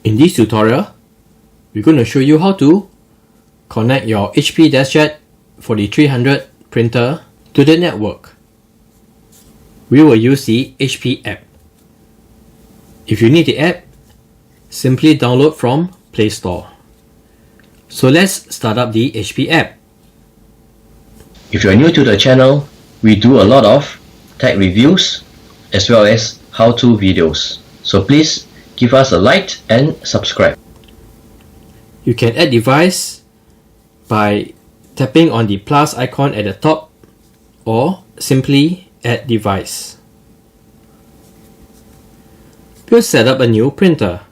In this tutorial, we're going to show you how to connect your HP DeskJet 4300 printer to the network. We will use the HP app. If you need the app, simply download from Play Store. So let's start up the HP app. If you are new to the channel, we do a lot of tech reviews as well as how-to videos. So please give us a like and subscribe. You can add device by tapping on the plus icon at the top or simply add device. We'll set up a new printer.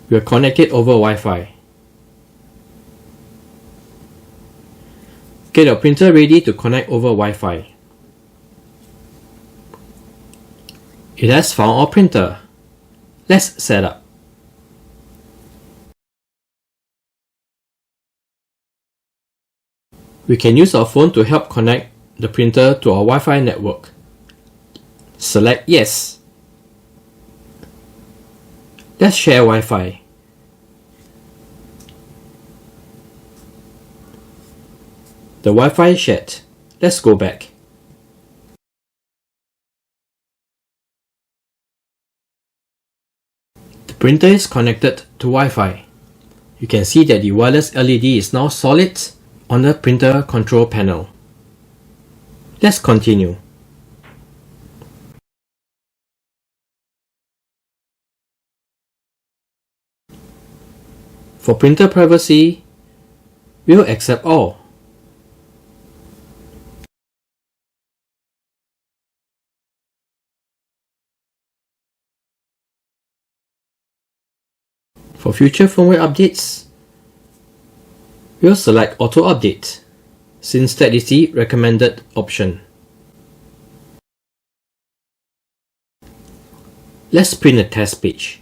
We'll connect it over Wi-Fi. Get your printer ready to connect over Wi-Fi. It has found our printer. Let's set up. We can use our phone to help connect the printer to our Wi-Fi network. Select Yes. Let's share Wi-Fi. The Wi-Fi is shared. Let's go back. The printer is connected to Wi-Fi. You can see that the wireless LED is now solid on the printer control panel. Let's continue. For printer privacy, we'll accept all. For future firmware updates, we'll select Auto Update, since that is the recommended option. Let's print a test page.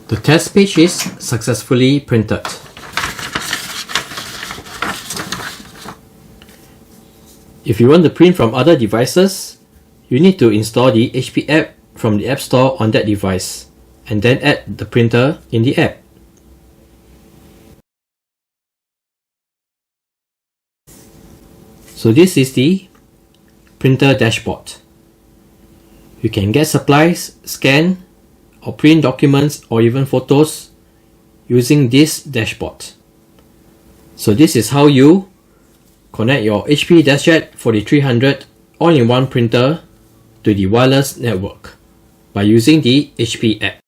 The test page is successfully printed. If you want to print from other devices, you need to install the HP app from the App Store on that device and then add the printer in the app. So this is the printer dashboard. You can get supplies, scan, or print documents or even photos using this dashboard. So this is how you connect your HP DeskJet 4300 all-in-one printer to the wireless network by using the HP app.